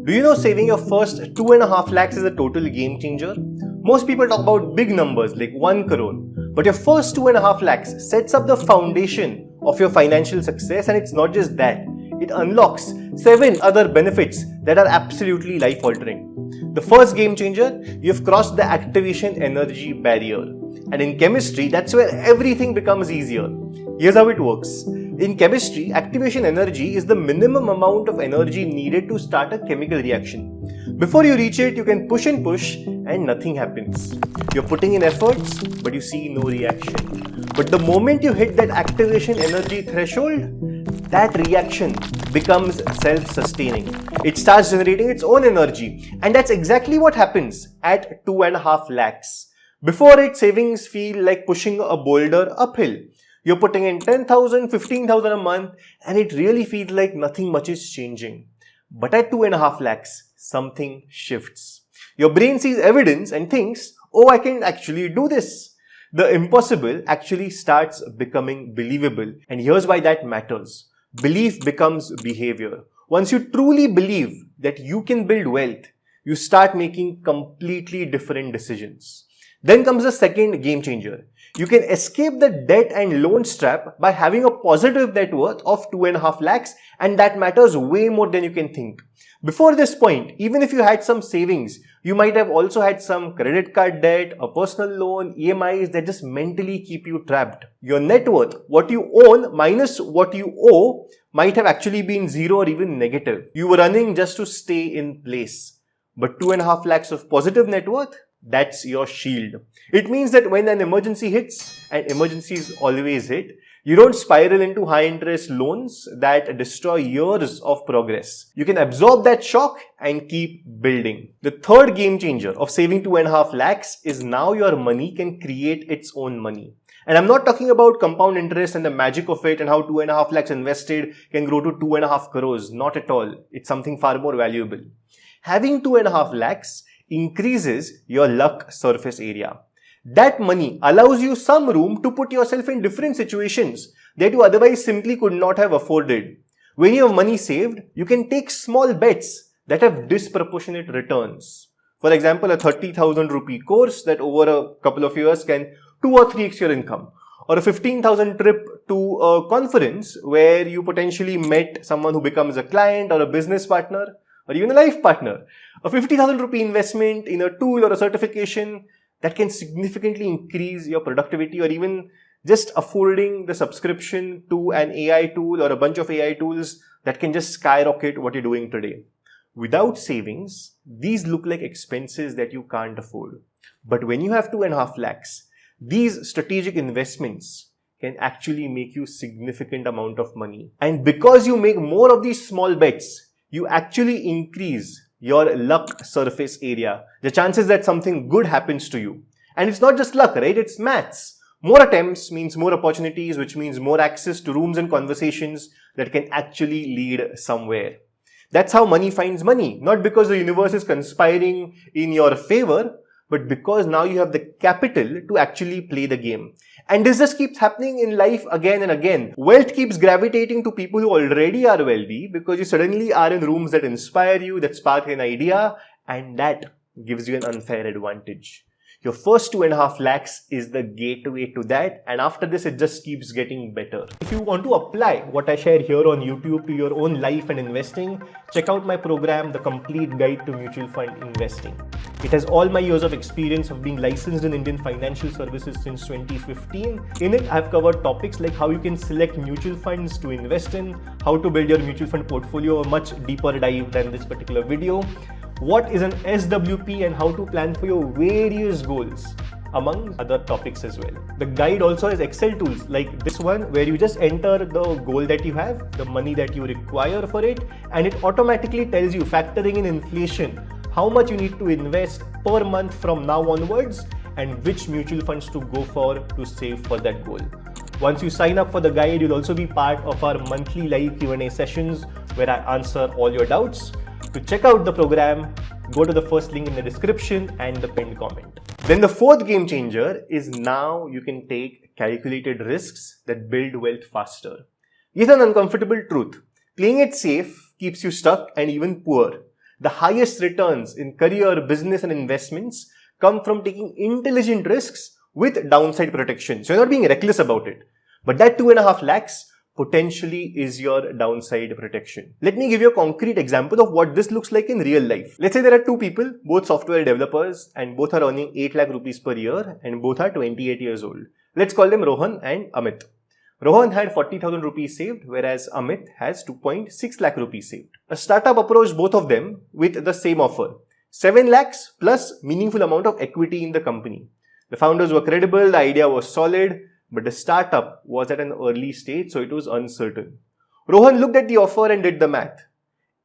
Do you know saving your first 2.5 lakhs is a total game changer? Most people talk about big numbers like 1 crore, but your first 2.5 lakhs sets up the foundation of your financial success, and it's not just that. It unlocks 7 other benefits that are absolutely life altering. The first game changer, you've crossed the activation energy barrier. And in chemistry, that's where everything becomes easier. Here's how it works. In chemistry, activation energy is the minimum amount of energy needed to start a chemical reaction. Before you reach it, you can push and nothing happens. You're putting in efforts, but you see no reaction. But the moment you hit that activation energy threshold, that reaction becomes self-sustaining. It starts generating its own energy. And that's exactly what happens at 2.5 lakhs. Before it, savings feel like pushing a boulder uphill. You're putting in 10,000, 15,000 a month, and it really feels like nothing much is changing. But at 2.5 lakhs, something shifts. Your brain sees evidence and thinks, oh, I can actually do this. The impossible actually starts becoming believable. And here's why that matters. Belief becomes behavior. Once you truly believe that you can build wealth, you start making completely different decisions. Then comes the second game changer. You can escape the debt and loan trap by having a positive net worth of 2.5 lakhs, and that matters way more than you can think. Before this point, even if you had some savings, you might have also had some credit card debt, a personal loan, EMIs that just mentally keep you trapped. Your net worth, what you own minus what you owe, might have actually been zero or even negative. You were running just to stay in place. But 2.5 lakhs of positive net worth, that's your shield. It means that when an emergency hits, and emergencies always hit, you don't spiral into high interest loans that destroy years of progress. You can absorb that shock and keep building. The third game changer of saving 2.5 lakhs is now your money can create its own money. And I'm not talking about compound interest and the magic of it and how 2.5 lakhs invested can grow to 2.5 crores. Not at all. It's something far more valuable. Having 2.5 lakhs increases your luck surface area. That money allows you some room to put yourself in different situations that you otherwise simply could not have afforded. When you have money saved, you can take small bets that have disproportionate returns. For example, a 30,000 rupee course that over a couple of years can 2 or 3x your income. Or a 15,000 trip to a conference where you potentially met someone who becomes a client or a business partner or even a life partner. A 50,000 rupee investment in a tool or a certification that can significantly increase your productivity, or even just affording the subscription to an AI tool or a bunch of AI tools that can just skyrocket what you're doing today. Without savings, these look like expenses that you can't afford. But when you have 2.5 lakhs, these strategic investments can actually make you significant amount of money. And because you make more of these small bets, you actually increase your luck surface area, the chances that something good happens to you. And it's not just luck, right? It's maths. More attempts means more opportunities, which means more access to rooms and conversations that can actually lead somewhere. That's how money finds money. Not because the universe is conspiring in your favor, but because now you have the capital to actually play the game. And this just keeps happening in life again and again. Wealth keeps gravitating to people who already are wealthy because you suddenly are in rooms that inspire you, that spark an idea, and that gives you an unfair advantage. Your first 2.5 lakhs is the gateway to that, and after this it just keeps getting better. If you want to apply what I share here on YouTube to your own life and investing, check out my program, The Complete Guide to Mutual Fund Investing. It has all my years of experience of being licensed in Indian financial services since 2015. In it, I've covered topics like how you can select mutual funds to invest in, how to build your mutual fund portfolio, a much deeper dive than this particular video, what is an SWP and how to plan for your various goals, among other topics as well. The guide also has Excel tools like this one where you just enter the goal that you have, the money that you require for it, and it automatically tells you, factoring in inflation, how much you need to invest per month from now onwards and which mutual funds to go for to save for that goal. Once you sign up for the guide, you'll also be part of our monthly live Q&A sessions where I answer all your doubts. To check out the program, go to the first link in the description and the pinned comment. Then the fourth game changer is now you can take calculated risks that build wealth faster. Here's an uncomfortable truth. Playing it safe keeps you stuck and even poor. The highest returns in career, business and investments come from taking intelligent risks with downside protection. So you're not being reckless about it. But that 2.5 lakhs potentially is your downside protection. Let me give you a concrete example of what this looks like in real life. Let's say there are two people, both software developers, and both are earning 8 lakh rupees per year and both are 28 years old. Let's call them Rohan and Amit. Rohan had 40,000 rupees saved, whereas Amit has 2.6 lakh rupees saved. A startup approached both of them with the same offer, 7 lakhs plus meaningful amount of equity in the company. The founders were credible, the idea was solid, but the startup was at an early stage, so it was uncertain. Rohan looked at the offer and did the math.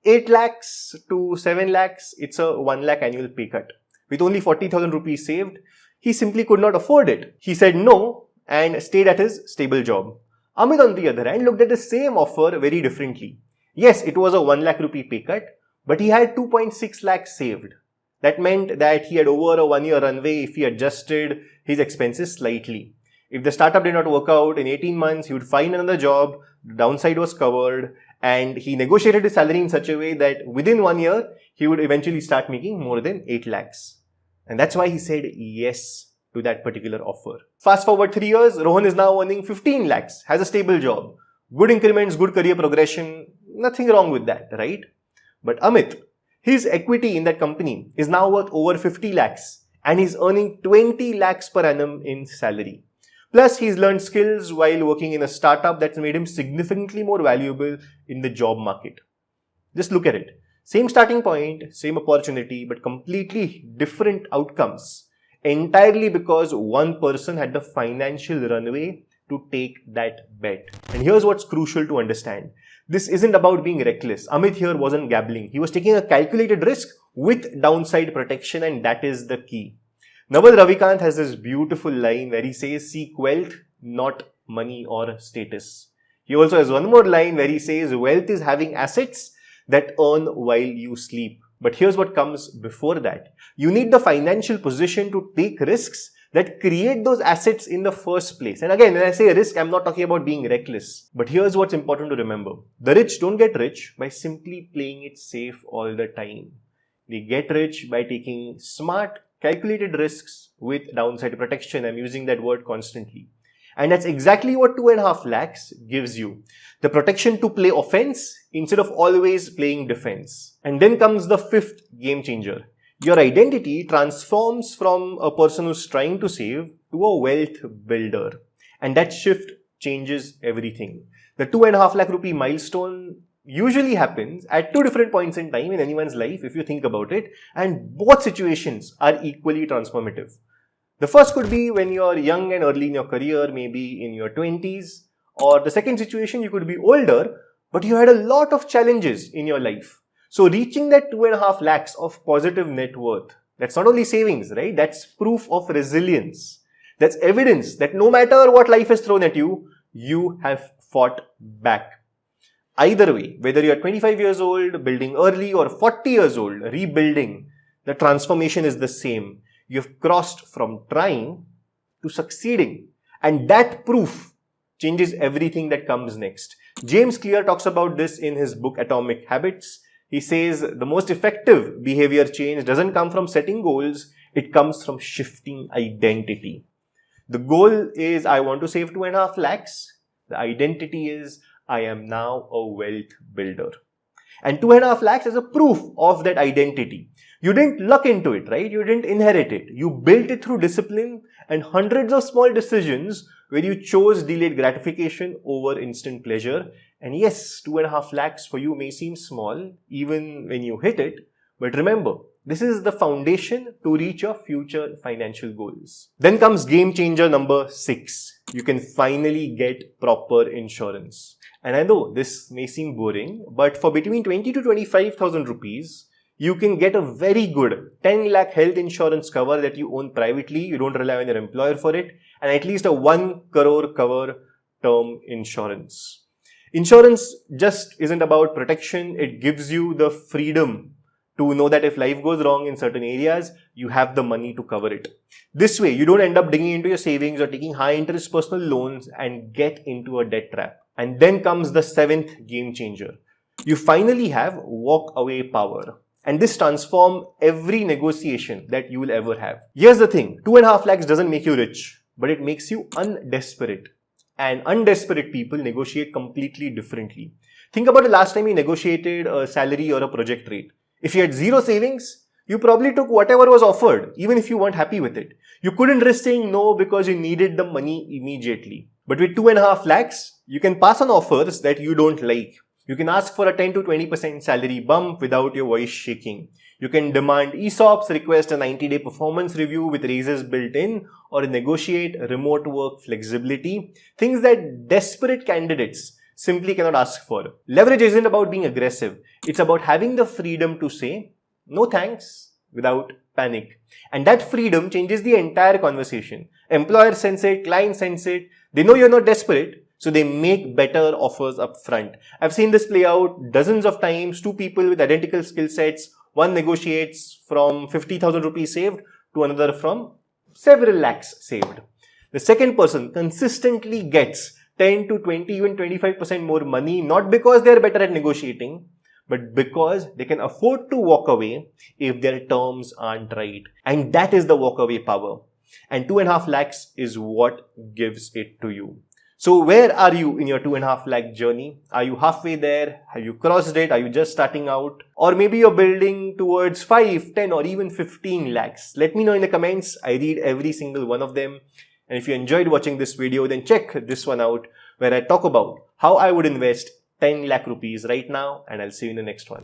8 lakhs to 7 lakhs, it's a 1 lakh annual pay cut. With only 40,000 rupees saved, he simply could not afford it. He said no and stayed at his stable job. Amit, on the other hand, looked at the same offer very differently. Yes, it was a 1 lakh rupee pay cut, but he had 2.6 lakhs saved. That meant that he had over a 1-year runway if he adjusted his expenses slightly. If the startup did not work out in 18 months, he would find another job, the downside was covered, and he negotiated his salary in such a way that within 1 year, he would eventually start making more than 8 lakhs. And that's why he said yes to that particular offer. Fast forward 3 years, Rohan is now earning 15 lakhs, has a stable job, good increments, good career progression, nothing wrong with that, right? But Amit, his equity in that company is now worth over 50 lakhs and he's earning 20 lakhs per annum in salary. Plus, he's learned skills while working in a startup that's made him significantly more valuable in the job market. Just look at it. Same starting point, same opportunity, but completely different outcomes. Entirely because one person had the financial runway to take that bet. And here's what's crucial to understand. This isn't about being reckless. Amit here wasn't gambling. He was taking a calculated risk with downside protection, and that is the key. Naval Ravikant has this beautiful line where he says, seek wealth, not money or status. He also has one more line where he says, wealth is having assets that earn while you sleep. But here's what comes before that. You need the financial position to take risks that create those assets in the first place. And again, when I say risk, I'm not talking about being reckless. But here's what's important to remember. The rich don't get rich by simply playing it safe all the time. They get rich by taking smart, calculated risks with downside protection. I'm using that word constantly. And that's exactly what 2.5 lakhs gives you. The protection to play offense instead of always playing defense. And then comes the fifth game changer. Your identity transforms from a person who's trying to save to a wealth builder. And that shift changes everything. The 2.5 lakh rupee milestone usually happens at two different points in time in anyone's life, if you think about it. And both situations are equally transformative. The first could be when you're young and early in your career, maybe in your 20s. Or the second situation, you could be older, but you had a lot of challenges in your life. So reaching that 2.5 lakhs of positive net worth, that's not only savings, right? That's proof of resilience. That's evidence that no matter what life has thrown at you, you have fought back. Either way, whether you're 25 years old, building early, or 40 years old, rebuilding, the transformation is the same. You've crossed from trying to succeeding. And that proof changes everything that comes next. James Clear talks about this in his book Atomic Habits. He says the most effective behavior change doesn't come from setting goals, it comes from shifting identity. The goal is I want to save 2.5 lakhs. The identity is I am now a wealth builder. And 2.5 lakhs is a proof of that identity. You didn't luck into it, right? You didn't inherit it. You built it through discipline and hundreds of small decisions where you chose delayed gratification over instant pleasure. And yes, 2.5 lakhs for you may seem small even when you hit it. But remember, this is the foundation to reach your future financial goals. Then comes game changer number 6. You can finally get proper insurance. And I know this may seem boring, but for between 20 to 25,000 rupees, you can get a very good 10 lakh health insurance cover that you own privately. You don't rely on your employer for it. And at least a 1 crore cover term insurance. Insurance just isn't about protection. It gives you the freedom to know that if life goes wrong in certain areas, you have the money to cover it. This way, you don't end up digging into your savings or taking high interest personal loans and get into a debt trap. And then comes the 7th game changer. You finally have walk away power. And this transforms every negotiation that you will ever have. Here's the thing, 2.5 lakhs doesn't make you rich, but it makes you undesperate. And undesperate people negotiate completely differently. Think about the last time you negotiated a salary or a project rate. If you had zero savings, you probably took whatever was offered, even if you weren't happy with it. You couldn't risk saying no because you needed the money immediately. But with 2.5 lakhs, you can pass on offers that you don't like. You can ask for a 10 to 20% salary bump without your voice shaking. You can demand ESOPs, request a 90-day performance review with raises built in, or negotiate remote work flexibility. Things that desperate candidates simply cannot ask for. Leverage isn't about being aggressive. It's about having the freedom to say, no thanks, without panic. And that freedom changes the entire conversation. Employer sense it, client sense it. They know you're not desperate, so they make better offers up front. I've seen this play out dozens of times. Two people with identical skill sets. One negotiates from 50,000 rupees saved to another from several lakhs saved. The second person consistently gets 10 to 20, even 25% more money, not because they're better at negotiating, but because they can afford to walk away if their terms aren't right. And that is the walkaway power. And 2.5 lakhs is what gives it to you. So where are you in your 2.5 lakh journey? Are you halfway there? Have you crossed it? Are you just starting out? Or maybe you're building towards 5, 10 or even 15 lakhs. Let me know in the comments. I read every single one of them. And if you enjoyed watching this video, then check this one out where I talk about how I would invest 10 lakh rupees right now, and I'll see you in the next one.